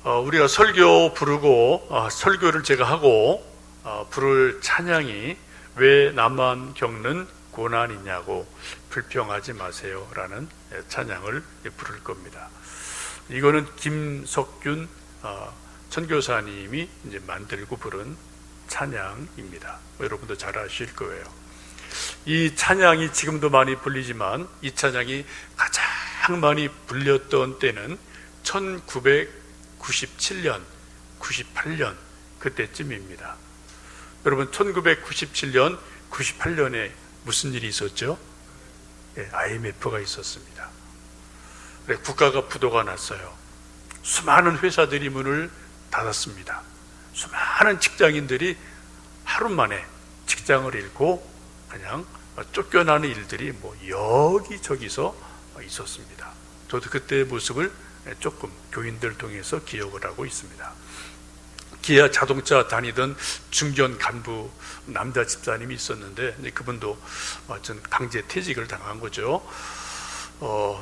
우리가 설교 부르고 설교를 제가 하고 부를 찬양이 왜 나만 겪는 고난이냐고 불평하지 마세요 라는 찬양을 부를 겁니다. 이거는 김석균 선교사님이 이제 만들고 부른 찬양입니다. 여러분도 잘 아실 거예요. 이 찬양이 지금도 많이 불리지만 이 찬양이 가장 많이 불렸던 때는 1997년, 98년 그때쯤입니다. 여러분 1997년, 98년에 무슨 일이 있었죠? IMF가 있었습니다. 국가가 부도가 났어요. 수많은 회사들이 문을 닫았습니다. 수많은 직장인들이 하루 만에 직장을 잃고 그냥 쫓겨나는 일들이 여기저기서 있었습니다. 저도 그때의 모습을 조금 교인들 통해서 기억을 하고 있습니다. 기아 자동차 다니던 중견 간부 남자 집사님이 있었는데 그분도 전 강제 퇴직을 당한 거죠.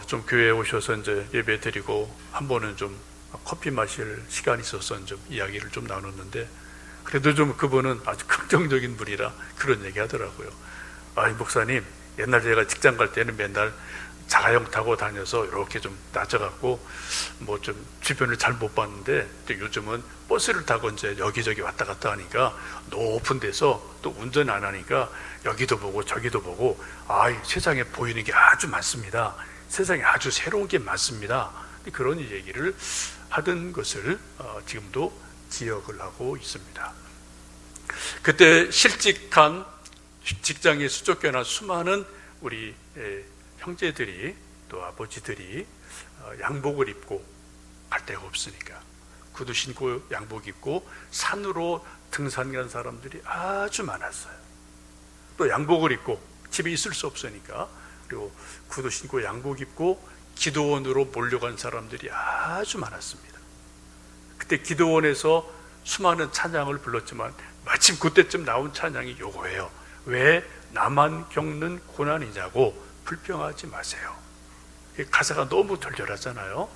좀 교회에 오셔서 이제 예배 드리고 한 번은 좀 커피 마실 시간이 있어서 좀 이야기를 좀 나눴는데 그래도 좀 그분은 아주 긍정적인 분이라 그런 얘기 하더라고요. 목사님, 옛날 제가 직장 갈 때는 맨날 자가용 타고 다녀서 이렇게 좀 낮아갖고 좀 주변을 잘 못 봤는데 요즘은 버스를 타고 이제 여기저기 왔다 갔다 하니까 높은 데서 또 운전 안 하니까 여기도 보고 저기도 보고 세상에 보이는 게 아주 많습니다. 세상에 아주 새로운 게 많습니다. 그런 얘기를 하던 것을 지금도 기억을 하고 있습니다. 그때 실직한 직장에 쫓겨난 수많은 우리 형제들이 또 아버지들이 양복을 입고 갈 데가 없으니까 구두 신고 양복 입고 산으로 등산 간 사람들이 아주 많았어요. 또 양복을 입고 집에 있을 수 없으니까 그리고 구두 신고 양복 입고 기도원으로 몰려간 사람들이 아주 많았습니다. 그때 기도원에서 수많은 찬양을 불렀지만 마침 그때쯤 나온 찬양이 요거예요. 왜 나만 겪는 고난이냐고 불평하지 마세요. 가사가 너무 절절하잖아요.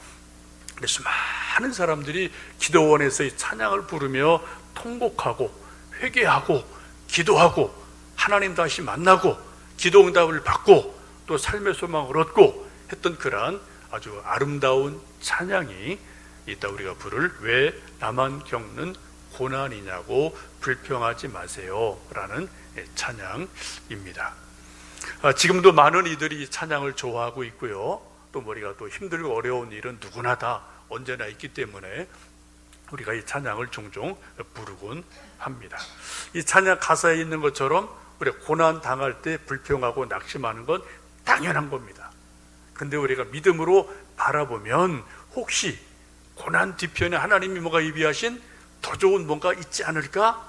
근데 수많은 사람들이 기도원에서 이 찬양을 부르며 통곡하고 회개하고 기도하고 하나님 다시 만나고 기도 응답을 받고 또 삶의 소망을 얻고 했던 그러한 아주 아름다운 찬양이 이따 우리가 부를 왜 나만 겪는 고난이냐고 불평하지 마세요 라는 찬양입니다. 지금도 많은 이들이 찬양을 좋아하고 있고요. 또 우리가 또 힘들고 어려운 일은 누구나 다 언제나 있기 때문에 우리가 이 찬양을 종종 부르곤 합니다. 이 찬양 가사에 있는 것처럼 우리가 고난 당할 때 불평하고 낙심하는 건 당연한 겁니다. 근데 우리가 믿음으로 바라보면 혹시 고난 뒤편에 하나님이 뭔가 예비하신 더 좋은 뭔가 있지 않을까?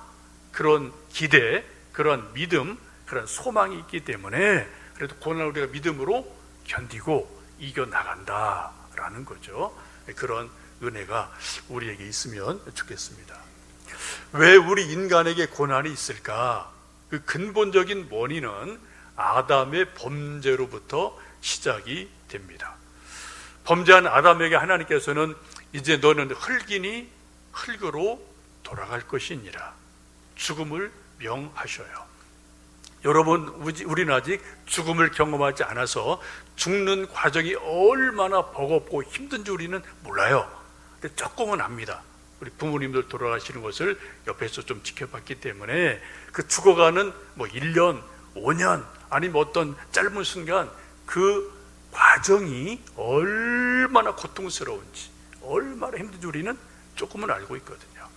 그런 기대, 그런 믿음, 그런 소망이 있기 때문에 그래도 고난을 우리가 믿음으로 견디고 이겨나간다라는 거죠. 그런 은혜가 우리에게 있으면 좋겠습니다. 왜 우리 인간에게 고난이 있을까? 그 근본적인 원인은 아담의 범죄로부터 시작이 됩니다. 범죄한 아담에게 하나님께서는 이제 너는 흙이니 흙으로 돌아갈 것이니라 죽음을 명하셔요. 여러분, 우리는 아직 죽음을 경험하지 않아서 죽는 과정이 얼마나 버겁고 힘든지 우리는 몰라요. 근데 조금은 압니다. 우리 부모님들 돌아가시는 것을 옆에서 좀 지켜봤기 때문에 그 죽어가는 1년, 5년 아니면 어떤 짧은 순간 그 과정이 얼마나 고통스러운지 얼마나 힘든지 우리는 조금은 알고 있거든요.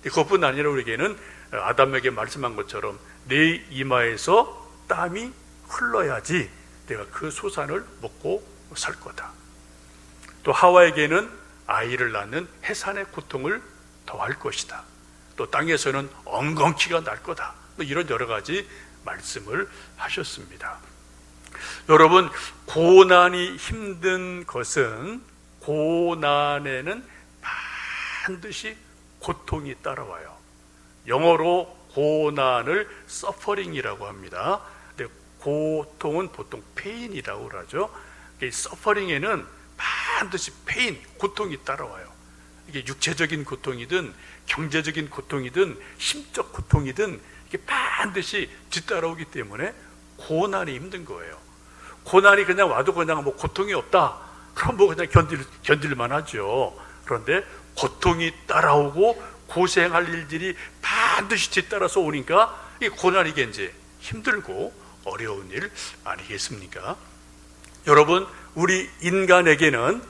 그것뿐 아니라 우리에게는 아담에게 말씀한 것처럼 내 이마에서 땀이 흘러야지 내가 그 소산을 먹고 살 거다. 또 하와에게는 아이를 낳는 해산의 고통을 더할 것이다. 또 땅에서는 엉겅퀴가 날 거다. 이런 여러 가지 말씀을 하셨습니다. 여러분, 고난이 힘든 것은 고난에는 반드시 고통이 따라와요. 영어로 고난을 서퍼링이라고 합니다. 근데 고통은 보통 페인이라고 그러죠. 이 서퍼링에는 반드시 페인, 고통이 따라와요. 이게 육체적인 고통이든 경제적인 고통이든 심적 고통이든 이게 반드시 뒤따라오기 때문에 고난이 힘든 거예요. 고난이 그냥 와도 그냥 뭐 고통이 없다, 그럼 뭐 그냥 견딜만 하죠. 그런데 고통이 따라오고 고생할 일들이 반드시 뒤따라서 오니까 이 고난이 이제 힘들고 어려운 일 아니겠습니까? 여러분, 우리 인간에게는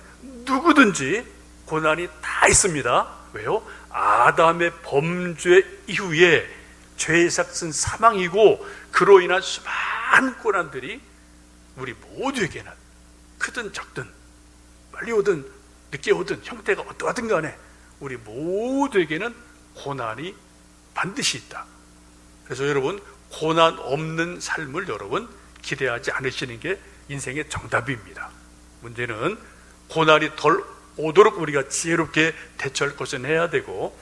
누구든지 고난이 다 있습니다. 왜요? 아담의 범죄 이후에 죄의 삭은 사망이고 그로 인한 수많은 고난들이 우리 모두에게는 크든 작든 빨리 오든 늦게 오든 형태가 어떠하든 간에 우리 모두에게는 고난이 반드시 있다. 그래서 여러분, 고난 없는 삶을 여러분 기대하지 않으시는 게 인생의 정답입니다. 문제는 고난이 덜 오도록 우리가 지혜롭게 대처할 것은 해야 되고,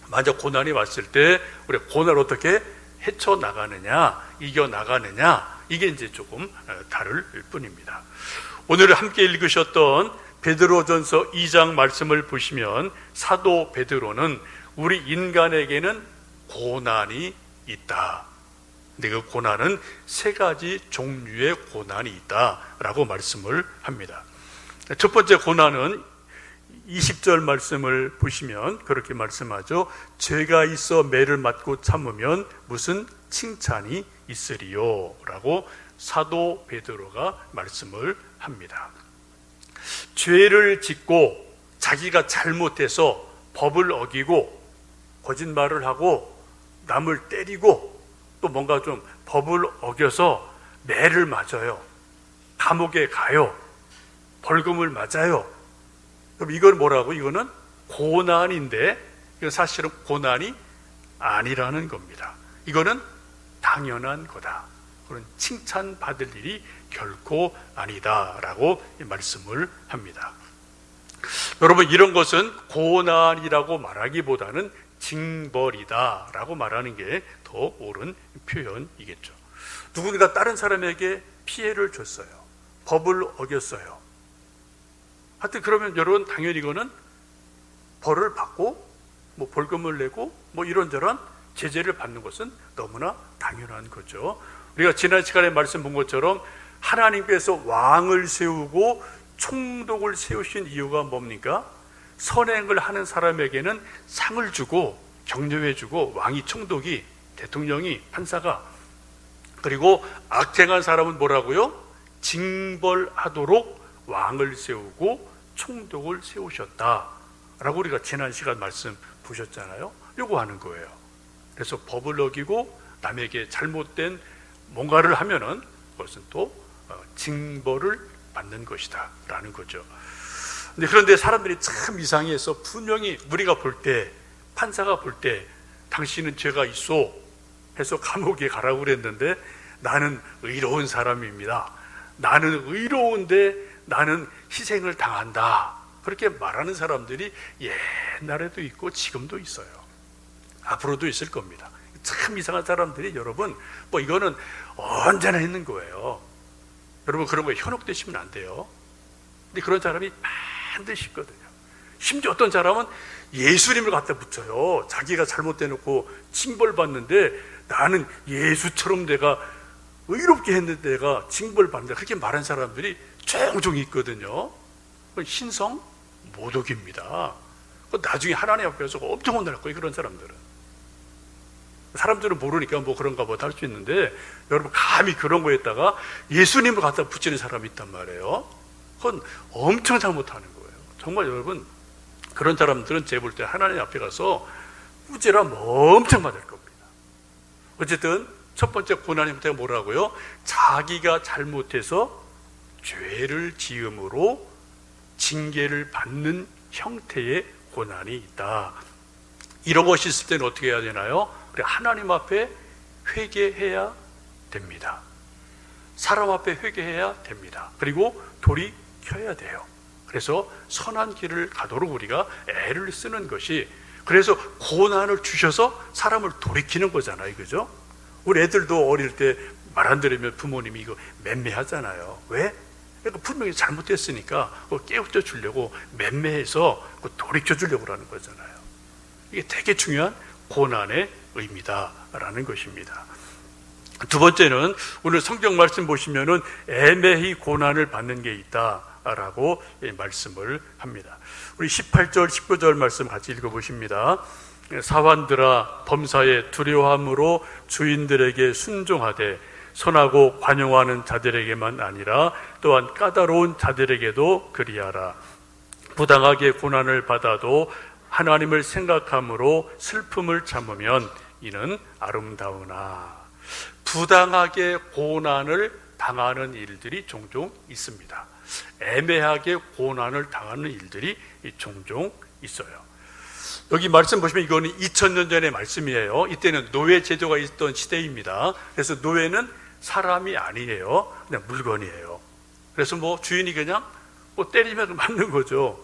만약 고난이 왔을 때 우리 고난을 어떻게 헤쳐나가느냐, 이겨나가느냐, 이게 이제 조금 다를 뿐입니다. 오늘 함께 읽으셨던 베드로전서 2장 말씀을 보시면 사도 베드로는 우리 인간에게는 고난이 있다. 근데 그 고난은 세 가지 종류의 고난이 있다라고 말씀을 합니다. 첫 번째 고난은 20절 말씀을 보시면 그렇게 말씀하죠. 죄가 있어 매를 맞고 참으면 무슨 칭찬이 있으리요 라고 사도 베드로가 말씀을 합니다. 죄를 짓고 자기가 잘못해서 법을 어기고 거짓말을 하고 남을 때리고 또 뭔가 좀 법을 어겨서 매를 맞아요. 감옥에 가요. 벌금을 맞아요. 그럼 이건 뭐라고? 이거는 고난인데 이건 사실은 고난이 아니라는 겁니다. 이거는 당연한 거다. 그런 칭찬받을 일이 결코 아니다라고 말씀을 합니다. 여러분, 이런 것은 고난이라고 말하기보다는 징벌이다라고 말하는 게 더 옳은 표현이겠죠. 누군가 다른 사람에게 피해를 줬어요. 법을 어겼어요. 하여튼 그러면 여러분, 당연히 이거는 벌을 받고 뭐 벌금을 내고 뭐 이런저런 제재를 받는 것은 너무나 당연한 거죠. 우리가 지난 시간에 말씀 본 것처럼 하나님께서 왕을 세우고 총독을 세우신 이유가 뭡니까? 선행을 하는 사람에게는 상을 주고 격려해 주고, 왕이, 총독이, 대통령이, 판사가, 그리고 악행한 사람은 뭐라고요? 징벌하도록 왕을 세우고 총독을 세우셨다라고 우리가 지난 시간 말씀 보셨잖아요. 요구하는 거예요. 그래서 법을 어기고 남에게 잘못된 뭔가를 하면은 그것은 또 징벌을 받는 것이다 라는 거죠. 그런데 사람들이 참 이상해서, 분명히 우리가 볼 때, 판사가 볼 때 당신은 죄가 있어 해서 감옥에 가라고 그랬는데, 나는 의로운 사람입니다, 나는 의로운데 나는 희생을 당한다, 그렇게 말하는 사람들이 옛날에도 있고 지금도 있어요. 앞으로도 있을 겁니다. 참 이상한 사람들이 여러분, 뭐 이거는 언제나 있는 거예요. 여러분, 그런 거에 현혹되시면 안 돼요. 근데 그런 사람이 반드시 있거든요. 심지어 어떤 사람은 예수님을 갖다 붙여요. 자기가 잘못돼놓고 징벌받는데, 나는 예수처럼 내가 의롭게 했는데 내가 징벌받는다, 그렇게 말한 사람들이 종종 있거든요. 신성 모독입니다. 나중에 하나님 앞에서 엄청 혼날 거예요, 그런 사람들은. 사람들은 모르니까 뭐 그런가 보다 할 수 있는데, 여러분, 감히 그런 거에다가 예수님을 갖다 붙이는 사람이 있단 말이에요. 그건 엄청 잘못하는 거예요. 정말 여러분, 그런 사람들은 제가 볼 때 하나님 앞에 가서 꾸지람 엄청 맞을 겁니다. 어쨌든 첫 번째 고난입니다. 뭐라고요? 자기가 잘못해서 죄를 지음으로 징계를 받는 형태의 고난이 있다. 이런 것이 있을 때는 어떻게 해야 되나요? 우리 하나님 앞에 회개해야 됩니다. 사람 앞에 회개해야 됩니다. 그리고 돌이켜야 돼요. 그래서 선한 길을 가도록 우리가 애를 쓰는 것이, 그래서 고난을 주셔서 사람을 돌이키는 거잖아요, 그죠? 우리 애들도 어릴 때 말 안 들으면 부모님이 이거 맴매하잖아요. 왜? 그러니까 분명히 잘못됐으니까 깨우쳐 주려고 맴매해서 돌이켜 주려고 하는 거잖아요. 이게 되게 중요한 고난의 의미다라는 것입니다. 두 번째는 오늘 성경 말씀 보시면은 애매히 고난을 받는 게 있다라고 말씀을 합니다. 우리 18절, 19절 말씀 같이 읽어보십니다. 사환들아, 범사에 두려워함으로 주인들에게 순종하되 선하고 관용하는 자들에게만 아니라 또한 까다로운 자들에게도 그리하라. 부당하게 고난을 받아도 하나님을 생각함으로 슬픔을 참으면 이는 아름다우나. 부당하게 고난을 당하는 일들이 종종 있습니다. 애매하게 고난을 당하는 일들이 종종 있어요. 여기 말씀 보시면 이거는 2000년 전의 말씀이에요. 이때는 노예 제도가 있던 시대입니다. 그래서 노예는 사람이 아니에요. 그냥 물건이에요. 그래서 뭐 주인이 그냥 뭐 때리면 맞는 거죠.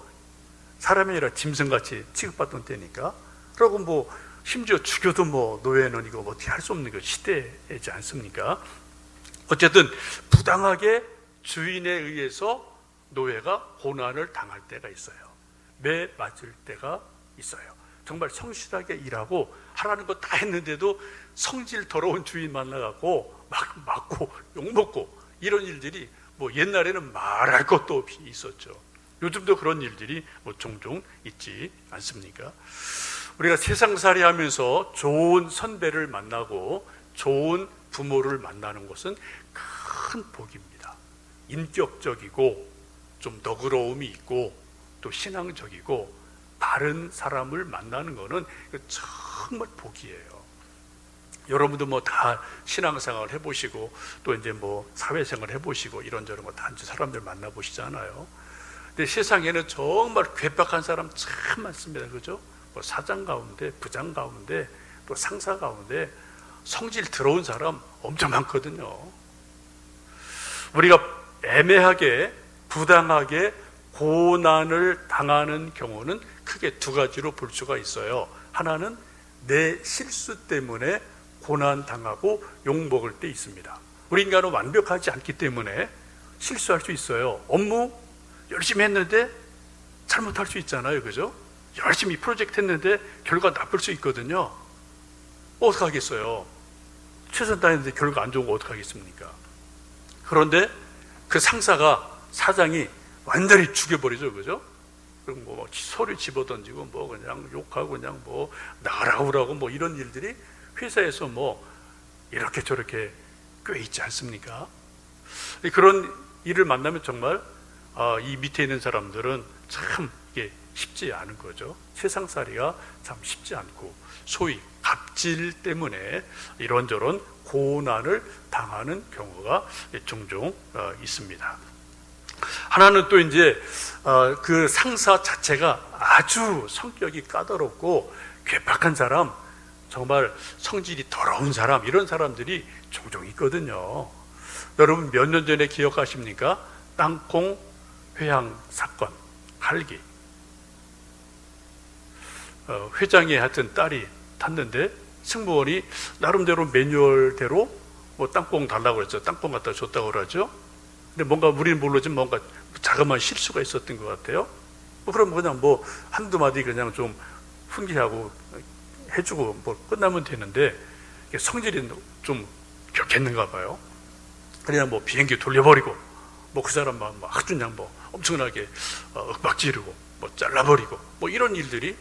사람이 아니라 짐승같이 취급받던 때니까. 그리고 뭐 심지어 죽여도 뭐 노예는 이거 어떻게 할 수 없는 그 시대이지 않습니까? 어쨌든 부당하게 주인에 의해서 노예가 고난을 당할 때가 있어요. 매 맞을 때가 있어요. 정말 성실하게 일하고 하라는 거 다 했는데도 성질 더러운 주인 만나갖고 막 맞고 욕먹고 이런 일들이 뭐 옛날에는 말할 것도 없이 있었죠. 요즘도 그런 일들이 뭐 종종 있지 않습니까? 우리가 세상살이 하면서 좋은 선배를 만나고 좋은 부모를 만나는 것은 큰 복입니다. 인격적이고 좀 너그러움이 있고 또 신앙적이고 바른 사람을 만나는 것은 정말 복이에요. 여러분도 뭐 다 신앙생활 해보시고 또 이제 뭐 사회생활 해보시고 이런저런 거 다 사람들 만나보시잖아요. 근데 세상에는 정말 괴팍한 사람 참 많습니다. 그죠? 뭐 사장 가운데, 부장 가운데, 또 상사 가운데 성질 더러운 사람 엄청 많거든요. 우리가 애매하게, 부당하게 고난을 당하는 경우는 크게 두 가지로 볼 수가 있어요. 하나는 내 실수 때문에 고난 당하고 욕먹을 때 있습니다. 우리 인간은 완벽하지 않기 때문에 실수할 수 있어요. 업무 열심히 했는데 잘못할 수 있잖아요. 그죠? 열심히 프로젝트 했는데 결과 나쁠 수 있거든요. 어떡하겠어요? 최선 다했는데 결과 안 좋은 거 어떡하겠습니까? 그런데 그 상사가, 사장이 완전히 죽여버리죠. 그죠? 그리고 뭐 소리 집어던지고 뭐 그냥 욕하고 그냥 뭐 나가라고 뭐 이런 일들이 회사에서 뭐 이렇게 저렇게 꽤 있지 않습니까? 그런 일을 만나면 정말 이 밑에 있는 사람들은 참 이게 쉽지 않은 거죠. 세상살이가 참 쉽지 않고 소위 갑질 때문에 이런저런 고난을 당하는 경우가 종종 있습니다. 하나는 또 이제 그 상사 자체가 아주 성격이 까다롭고 괴팍한 사람, 정말 성질이 더러운 사람, 이런 사람들이 종종 있거든요. 여러분 몇 년 전에 기억하십니까? 땅콩 회항 사건, 할기. 회장의 하여튼 딸이 탔는데 승무원이 나름대로 매뉴얼대로 뭐 땅콩 달라고 그랬죠. 땅콩 갖다 줬다고 그러죠. 근데 뭔가 우리는 모르지만 뭔가 자그마한 실수가 있었던 것 같아요. 뭐 그럼 그냥 뭐 한두 마디 그냥 좀 훈계하고 해주고 뭐 끝나면 되는데 성질이 좀 격했는가 봐요. 그냥 뭐 비행기 돌려버리고 뭐 그 사람만 아주 그냥 뭐 엄청나게 윽박지르고 뭐 잘라버리고 뭐 이런 일들이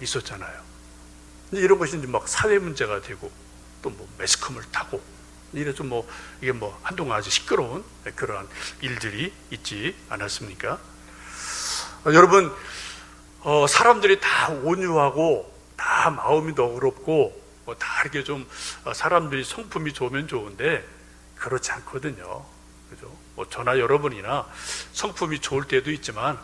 있었잖아요. 근데 이런 것이 이제 막 사회 문제가 되고 또 뭐 매스컴을 타고 이래서 뭐 이게 뭐 한동안 아주 시끄러운 그러한 일들이 있지 않았습니까? 여러분 사람들이 다 온유하고 다 마음이 너그럽고 뭐 다 이렇게 좀 사람들이 성품이 좋으면 좋은데 그렇지 않거든요. 그죠? 뭐 저나 여러분이나 성품이 좋을 때도 있지만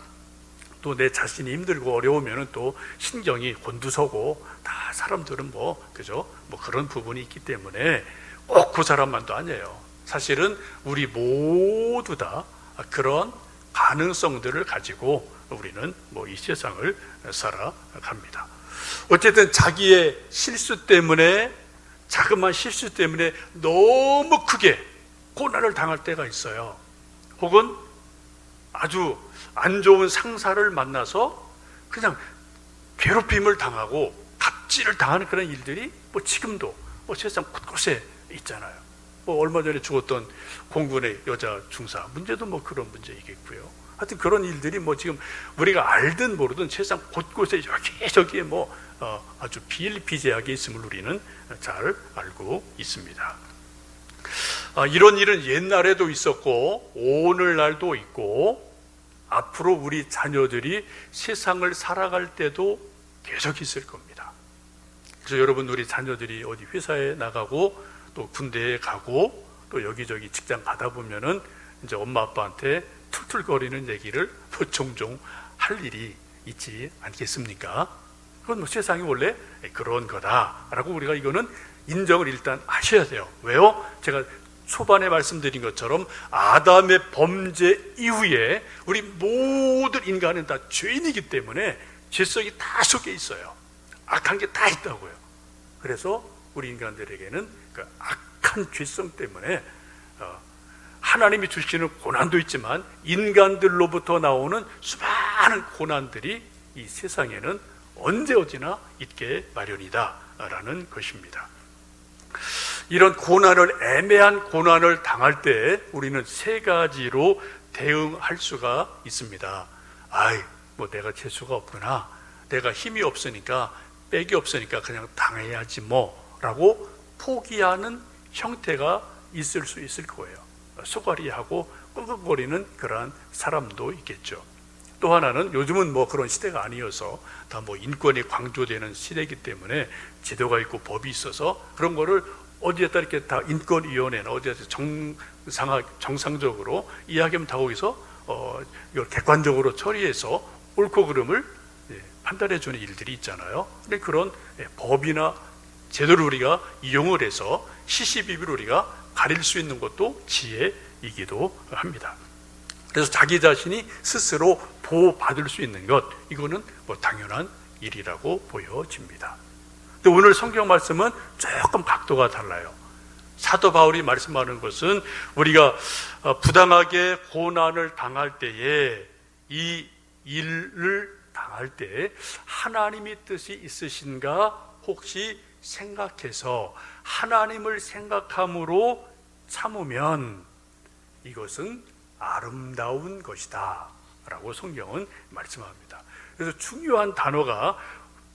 또 내 자신이 힘들고 어려우면은 또 신경이 곤두서고 다 사람들은 뭐 그죠? 뭐 그런 부분이 있기 때문에 꼭 그 사람만도 아니에요. 사실은 우리 모두 다 그런 가능성들을 가지고 우리는 뭐 이 세상을 살아갑니다. 어쨌든 자기의 실수 때문에, 자그마한 실수 때문에 너무 크게 고난을 당할 때가 있어요. 혹은 아주 안 좋은 상사를 만나서 그냥 괴롭힘을 당하고 갑질을 당하는 그런 일들이 뭐 지금도 뭐 세상 곳곳에 있잖아요. 뭐 얼마 전에 죽었던 공군의 여자 중사 문제도 뭐 그런 문제이겠고요. 하여튼 그런 일들이 뭐 지금 우리가 알든 모르든 세상 곳곳에 여기저기에 뭐 아주 비일비재하게 있음을 우리는 잘 알고 있습니다. 이런 일은 옛날에도 있었고 오늘날도 있고 앞으로 우리 자녀들이 세상을 살아갈 때도 계속 있을 겁니다. 그래서 여러분, 우리 자녀들이 어디 회사에 나가고 또 군대에 가고 또 여기저기 직장 가다 보면은 이제 엄마 아빠한테 툴툴거리는 얘기를 뭐 종종 할 일이 있지 않겠습니까? 그건 뭐 세상이 원래 그런 거다라고 우리가 이거는 인정을 일단 하셔야 돼요. 왜요? 제가 초반에 말씀드린 것처럼 아담의 범죄 이후에 우리 모든 인간은 다 죄인이기 때문에 죄성이 다 속에 있어요. 악한 게 다 있다고요. 그래서 우리 인간들에게는 그 악한 죄성 때문에 하나님이 주시는 고난도 있지만 인간들로부터 나오는 수많은 고난들이 이 세상에는 언제 어디나 있게 마련이다라는 것입니다. 이런 고난을, 애매한 고난을 당할 때 우리는 세 가지로 대응할 수가 있습니다. 뭐 내가 재수가 없구나, 내가 힘이 없으니까, 빽이 없으니까 그냥 당해야지 뭐 라고 포기하는 형태가 있을 수 있을 거예요. 소가리하고 끙끙거리는 그러한 사람도 있겠죠. 또 하나는 요즘은 뭐 그런 시대가 아니어서 다 뭐 인권이 강조되는 시대이기 때문에 제도가 있고 법이 있어서 그런 거를 어디에다 이렇게 다 인권위원회나 어디에다 정상적으로 이야기하면 다 거기서 이걸 객관적으로 처리해서 옳고 그름을 판단해 주는 일들이 있잖아요. 근데 그런 법이나 제도를 우리가 이용을 해서 시시비비를 우리가 가릴 수 있는 것도 지혜이기도 합니다. 그래서 자기 자신이 스스로 보호받을 수 있는 것, 이거는 뭐 당연한 일이라고 보여집니다. 근데 오늘 성경 말씀은 조금 각도가 달라요. 사도 바울이 말씀하는 것은 우리가 부당하게 고난을 당할 때에, 이 일을 당할 때 하나님의 뜻이 있으신가 혹시 생각해서 하나님을 생각함으로 참으면 이것은 아름다운 것이다 라고 성경은 말씀합니다. 그래서 중요한 단어가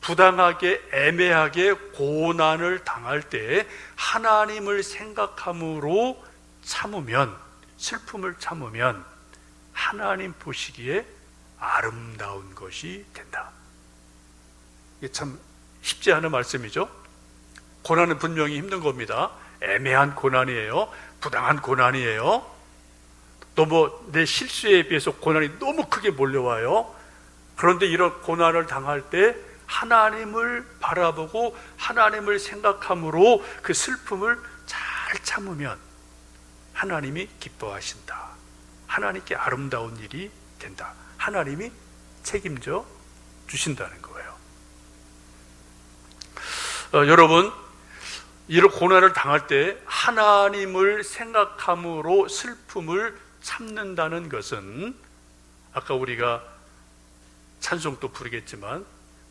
부당하게 애매하게 고난을 당할 때 하나님을 생각함으로 참으면, 슬픔을 참으면 하나님 보시기에 아름다운 것이 된다. 이게 참 쉽지 않은 말씀이죠. 고난은 분명히 힘든 겁니다. 애매한 고난이에요. 부당한 고난이에요. 또 뭐 내 실수에 비해서 고난이 너무 크게 몰려와요. 그런데 이런 고난을 당할 때 하나님을 바라보고 하나님을 생각함으로 그 슬픔을 잘 참으면 하나님이 기뻐하신다. 하나님께 아름다운 일이 된다. 하나님이 책임져 주신다는 거예요. 여러분, 이런 고난을 당할 때 하나님을 생각함으로 슬픔을 참는다는 것은, 아까 우리가 찬송도 부르겠지만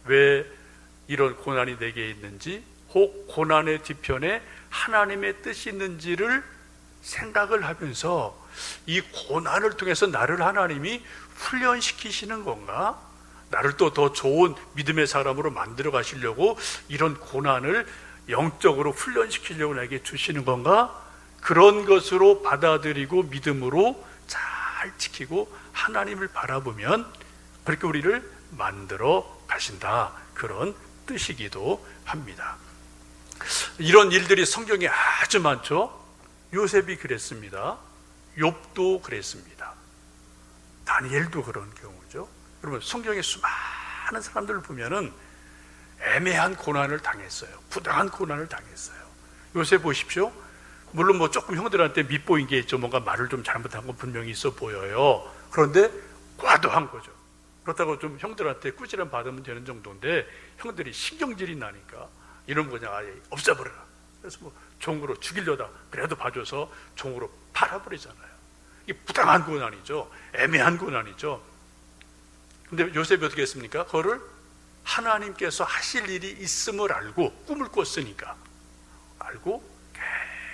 왜 이런 고난이 내게 있는지, 혹 고난의 뒤편에 하나님의 뜻이 있는지를 생각을 하면서 이 고난을 통해서 나를 하나님이 훈련시키시는 건가? 나를 또 더 좋은 믿음의 사람으로 만들어 가시려고 이런 고난을 영적으로 훈련시키려고 나에게 주시는 건가? 그런 것으로 받아들이고 믿음으로 잘 지키고 하나님을 바라보면 그렇게 우리를 만들어 가신다, 그런 뜻이기도 합니다. 이런 일들이 성경에 아주 많죠. 요셉이 그랬습니다. 욥도 그랬습니다. 다니엘도 그런 경우죠. 여러분, 성경에 수많은 사람들을 보면은 애매한 고난을 당했어요. 부당한 고난을 당했어요. 요셉 보십시오. 물론 뭐 조금 형들한테 밉보인 게 있죠. 뭔가 말을 좀 잘못한 건 분명히 있어 보여요. 그런데 과도한 거죠. 그렇다고 좀 형들한테 꾸지람 받으면 되는 정도인데 형들이 신경질이 나니까 이런 거 그냥 아예 없애버려라. 그래서 뭐 종으로 죽이려다 그래도 봐줘서 종으로 팔아버리잖아요. 이게 부당한 고난이죠. 애매한 고난이죠. 근데 요셉이 어떻게 했습니까? 그거를 하나님께서 하실 일이 있음을 알고, 꿈을 꿨으니까 알고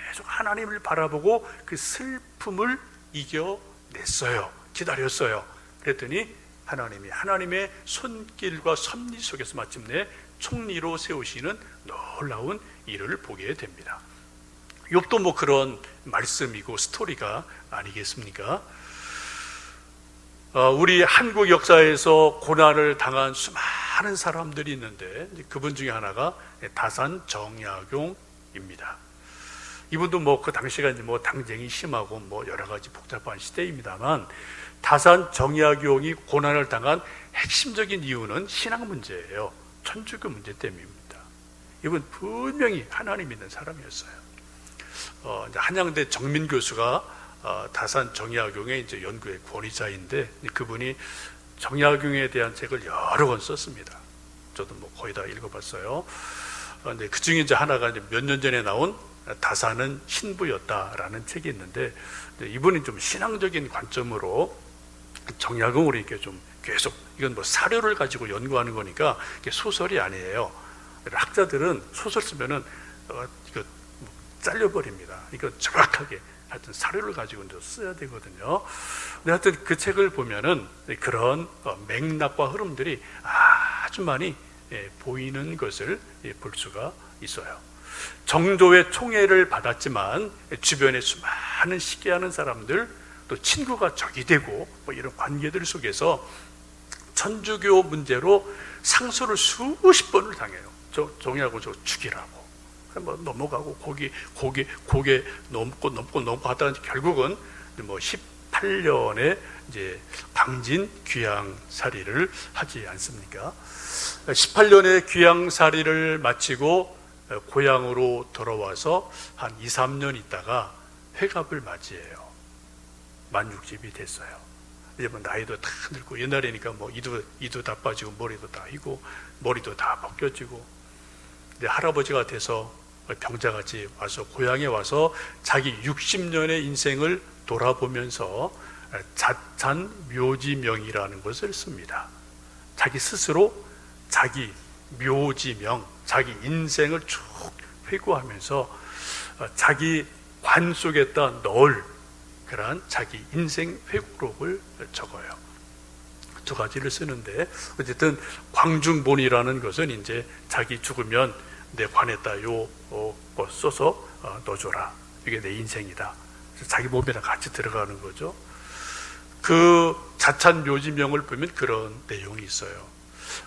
계속 하나님을 바라보고 그 슬픔을 이겨냈어요. 기다렸어요. 그랬더니 하나님이 하나님의 손길과 섭리 속에서 마침내 총리로 세우시는 놀라운 일을 보게 됩니다. 욥도 뭐 그런 말씀이고 스토리가 아니겠습니까? 우리 한국 역사에서 고난을 당한 수많은 사람들이 있는데 그분 중에 하나가 다산 정약용입니다. 이분도 뭐 그 당시가 이제 뭐 당쟁이 심하고 뭐 여러 가지 복잡한 시대입니다만, 다산 정약용이 고난을 당한 핵심적인 이유는 신앙 문제예요. 천주교 문제 때문입니다. 이분 분명히 하나님 믿는 사람이었어요. 이제 한양대 정민 교수가 다산 정약용의 이제 연구의 권위자인데, 그분이 정약용에 대한 책을 여러 권 썼습니다. 저도 뭐 거의 다 읽어봤어요. 근데 그 중에 이제 하나가 이제 몇 년 전에 나온 다산은 신부였다라는 책이 있는데, 이분이 좀 신앙적인 관점으로 정약용으로 이렇게 좀 계속, 이건 뭐 사료를 가지고 연구하는 거니까 이게 소설이 아니에요. 학자들은 소설 쓰면은 이거 잘려버립니다. 이거 정확하게 하여튼 사료를 가지고 써야 되거든요. 근데 하여튼 그 책을 보면은 그런 맥락과 흐름들이 아주 많이 보이는 것을 볼 수가 있어요. 정조의 총애를 받았지만 주변에 수많은 시기하는 사람들, 또 친구가 적이 되고 뭐 이런 관계들 속에서 천주교 문제로 상소를 수십 번을 당해요. 저 정약용 저 죽이라고. 뭐 넘어가고 고개 넘고 하다가 결국은 뭐 18년에 이제 방진 귀양살이를 하지 않습니까? 18년의 귀양살이를 마치고 고향으로 돌아와서 한 2, 3년 있다가 회갑을 맞이해요. 만 60이 됐어요. 이제 뭐 나이도 다 늙고, 옛날이니까 뭐 이도 다 빠지고 머리도 다 휘고 머리도 다 벗겨지고, 이제 할아버지가 돼서 병자같이 와서 고향에 와서 자기 60년의 인생을 돌아보면서 자찬묘지명이라는 것을 씁니다. 자기 스스로 자기 묘지명, 자기 인생을 쭉 회고하면서 자기 관 속에다 넣을 그러한 자기 인생 회고록을 적어요. 두 가지를 쓰는데, 어쨌든 광중본이라는 것은 이제 자기 죽으면 내 관에다 요 써서 넣어줘라. 이게 내 인생이다. 자기 몸이랑 같이 들어가는 거죠. 그 자찬묘지명을 보면 그런 내용이 있어요.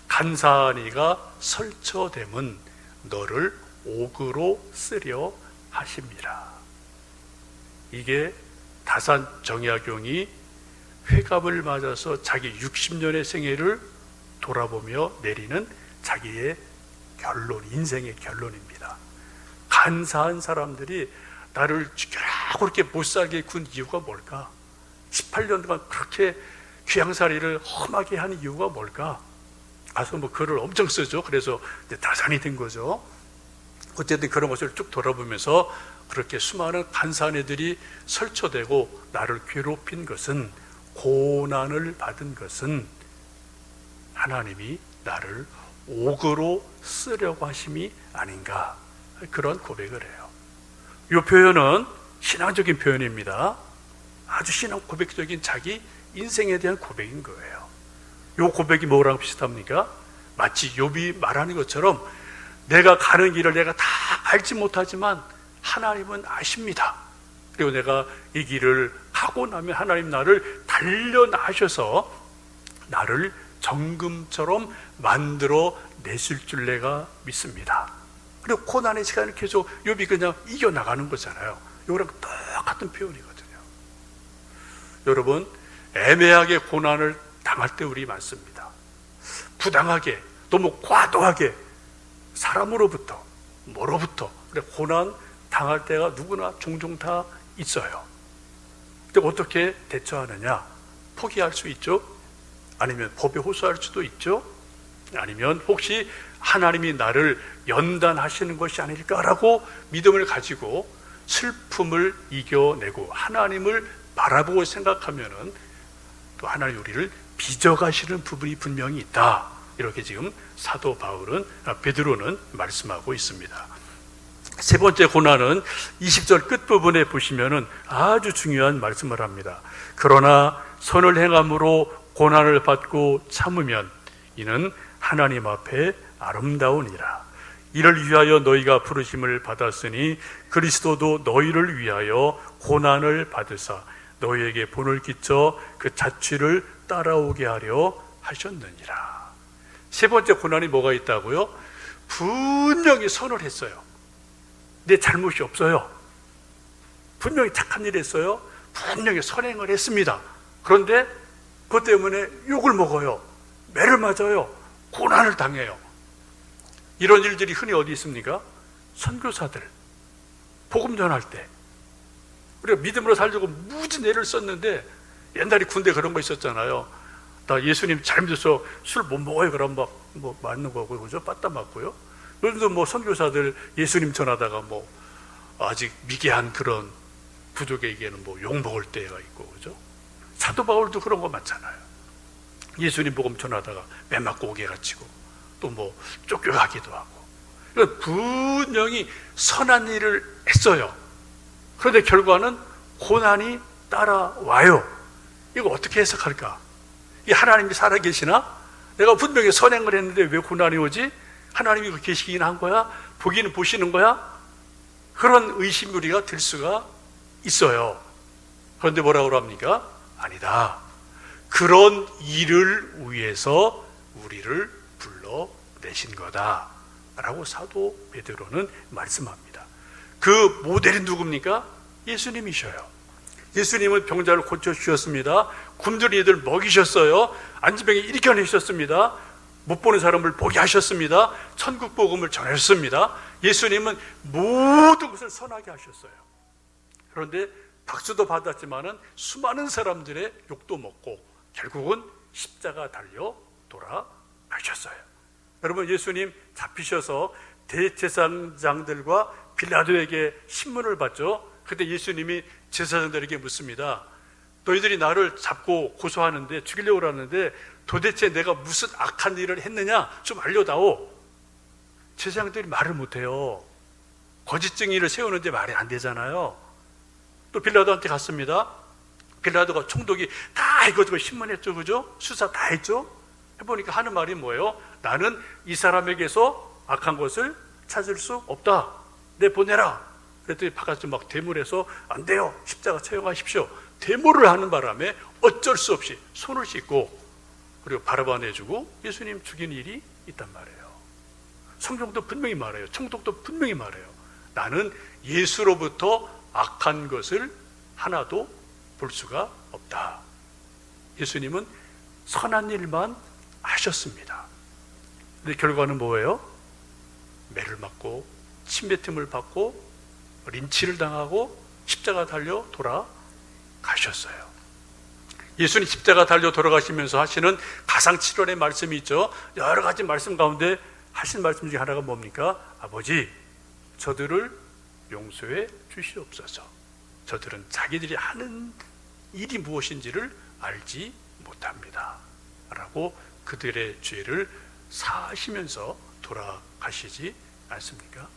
간사하니가 설처됨은 너를 옥으로 쓰려 하심이라. 이게 다산 정약용이 회갑을 맞아서 자기 60년의 생애를 돌아보며 내리는 자기의 결론, 인생의 결론입니다. 간사한 사람들이 나를 죽여라 그렇게 못 살게 군 이유가 뭘까? 18년 동안 그렇게 귀양살이를 험하게 한 이유가 뭘까? 가서 뭐 글을 엄청 쓰죠. 그래서 이제 다산이 된 거죠. 어쨌든 그런 것을 쭉 돌아보면서 그렇게 수많은 간사한 애들이 설쳐되고 나를 괴롭힌 것은, 고난을 받은 것은 하나님이 나를 옥으로 쓰려고 하심이 아닌가, 그런 고백을 해요. 이 표현은 신앙적인 표현입니다. 아주 신앙 고백적인 자기 인생에 대한 고백인 거예요. 이 고백이 뭐랑 비슷합니까? 마치 욥이 말하는 것처럼 내가 가는 길을 내가 다 알지 못하지만 하나님은 아십니다. 그리고 내가 이 길을 가고 나면 하나님 나를 단련하셔서 나를 정금처럼 만들어 내실 줄 내가 믿습니다. 그리고 고난의 시간을 계속 욥이 그냥 이겨나가는 거잖아요. 이거랑 똑같은 표현이거든요. 여러분, 애매하게 고난을 당할 때 우리 많습니다. 부당하게, 너무 과도하게 사람으로부터, 뭐로부터 고난 당할 때가 누구나 종종 다 있어요. 근데 어떻게 대처하느냐? 포기할 수 있죠? 아니면 법에 호소할 수도 있죠? 아니면 혹시 하나님이 나를 연단하시는 것이 아닐까라고 믿음을 가지고 슬픔을 이겨내고 하나님을 바라보고 생각하면은 또 하나님 우리를 빚어가시는 부분이 분명히 있다. 이렇게 지금 사도 베드로는 말씀하고 있습니다. 세 번째 고난은 20절 끝부분에 보시면은 아주 중요한 말씀을 합니다. 그러나 선을 행함으로 고난을 받고 참으면 이는 하나님 앞에 아름다우니라. 이를 위하여 너희가 부르심을 받았으니 그리스도도 너희를 위하여 고난을 받으사 너희에게 본을 끼쳐 그 자취를 따라오게 하려 하셨느니라. 세 번째 고난이 뭐가 있다고요? 분명히 선을 했어요. 내 잘못이 없어요. 분명히 착한 일을 했어요. 분명히 선행을 했습니다. 그런데 그것 때문에 욕을 먹어요. 매를 맞아요. 고난을 당해요. 이런 일들이 흔히 어디 있습니까? 선교사들 복음 전할 때 우리가 믿음으로 살려고 무지 애를 썼는데, 옛날에 군대 그런 거 있었잖아요. 나 예수님 잘 믿어서 술 못 먹어요. 그럼 막 뭐 맞는 거고, 그죠? 빠따 맞고요. 요즘도 뭐 선교사들 예수님 전하다가 뭐 아직 미개한 그런 부족에게는 뭐 욕 먹을 때가 있고, 그죠? 사도 바울도 그런 거 많잖아요. 예수님 복음 전하다가 매 맞고 오게 갇히고 또 뭐 쫓겨가기도 하고. 분명히 선한 일을 했어요. 그런데 결과는 고난이 따라와요. 이거 어떻게 해석할까? 이 하나님이 살아계시나? 내가 분명히 선행을 했는데 왜 고난이 오지? 하나님이 그 계시긴 한 거야? 보기는 보시는 거야? 그런 의심이 우리가 들 수가 있어요. 그런데 뭐라고 합니까? 아니다. 그런 일을 위해서 우리를 불러내신 거다 라고 사도 베드로는 말씀합니다. 그 모델이 누굽니까? 예수님이셔요. 예수님은 병자를 고쳐주셨습니다. 굶주린 이들 먹이셨어요. 안진병이 일으켜내셨습니다. 못 보는 사람을 보게 하셨습니다. 천국 복음을 전하셨습니다. 예수님은 모든 것을 선하게 하셨어요. 그런데 박수도 받았지만은 수많은 사람들의 욕도 먹고 결국은 십자가 달려 돌아가셨어요. 여러분, 예수님 잡히셔서 대제사장들과 빌라도에게 신문을 받죠. 그때 예수님이 제사장들에게 묻습니다. 너희들이 나를 잡고 고소하는데, 죽이려고 하는데 도대체 내가 무슨 악한 일을 했느냐 좀 알려다오. 제사장들이 말을 못해요. 거짓 증인을 세우는데 말이 안 되잖아요. 또 빌라도한테 갔습니다. 빌라도가 총독이 다 이것저것 신문했죠, 그죠? 수사 다 했죠. 해보니까 하는 말이 뭐예요? 나는 이 사람에게서 악한 것을 찾을 수 없다. 내보내라. 그랬더니 바깥에서 막 대물해서 안 돼요. 십자가 처형하십시오. 대물을 하는 바람에 어쩔 수 없이 손을 씻고 그리고 바라봐 내주고 예수님 죽인 일이 있단 말이에요. 성경도 분명히 말해요. 총독도 분명히 말해요. 나는 예수로부터 악한 것을 하나도 볼 수가 없다. 예수님은 선한 일만 하셨습니다. 근데 결과는 뭐예요? 매를 맞고 침뱉음을 받고 린치를 당하고 십자가 달려 돌아가셨어요. 예수님 십자가 달려 돌아가시면서 하시는 가상칠언의 말씀이 있죠. 여러 가지 말씀 가운데 하신 말씀 중에 하나가 뭡니까? 아버지, 저들을 용서해 주시옵소서. 저들은 자기들이 하는 일이 무엇인지를 알지 못합니다 라고 그들의 죄를 사하시면서 돌아가시지 않습니까?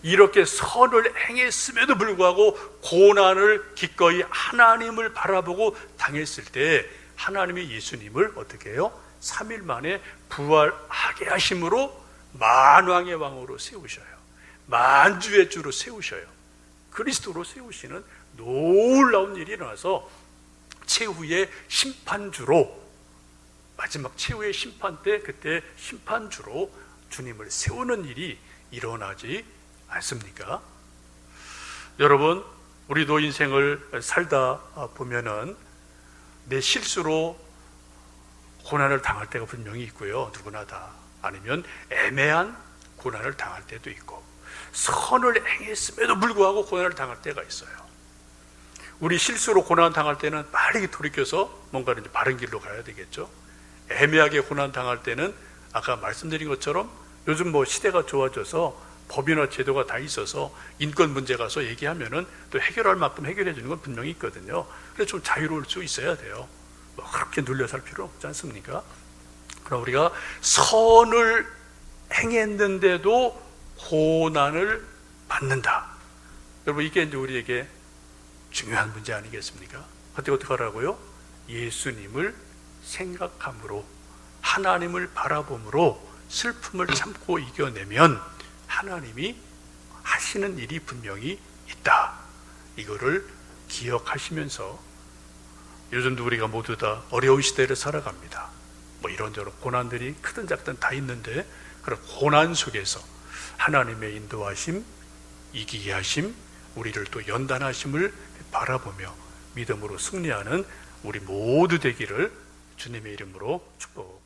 이렇게 선을 행했음에도 불구하고 고난을 기꺼이 하나님을 바라보고 당했을 때 하나님이 예수님을 어떻게 해요? 3일 만에 부활하게 하심으로 만왕의 왕으로 세우셔요. 만주의 주로 세우셔요. 그리스도로 세우시는 놀라운 일이 일어나서 최후의 심판주로, 마지막 최후의 심판 때 그때 심판주로 주님을 세우는 일이 일어나지 않습니까? 여러분, 우리도 인생을 살다 보면은 내 실수로 고난을 당할 때가 분명히 있고요. 누구나 다. 아니면 애매한 고난을 당할 때도 있고, 선을 행했음에도 불구하고 고난을 당할 때가 있어요. 우리 실수로 고난 당할 때는 빨리 돌이켜서 뭔가를 이제 바른 길로 가야 되겠죠. 애매하게 고난 당할 때는 아까 말씀드린 것처럼 요즘 뭐 시대가 좋아져서 법이나 제도가 다 있어서 인권 문제 가서 얘기하면은 또 해결할 만큼 해결해 주는 건 분명히 있거든요. 그래서 좀 자유로울 수 있어야 돼요. 뭐 그렇게 눌려 살 필요 없지 않습니까? 그럼 우리가 선을 행했는데도 고난을 받는다. 여러분, 이게 이제 우리에게 중요한 문제 아니겠습니까? 어떻게 하라고요? 예수님을 생각함으로, 하나님을 바라봄으로 슬픔을 참고 이겨내면 하나님이 하시는 일이 분명히 있다. 이거를 기억하시면서, 요즘도 우리가 모두 다 어려운 시대를 살아갑니다. 뭐 이런저런 고난들이 크든 작든 다 있는데, 그런 고난 속에서 하나님의 인도하심, 이기게 하심, 우리를 또 연단하심을 바라보며 믿음으로 승리하는 우리 모두 되기를 주님의 이름으로 축복합니다.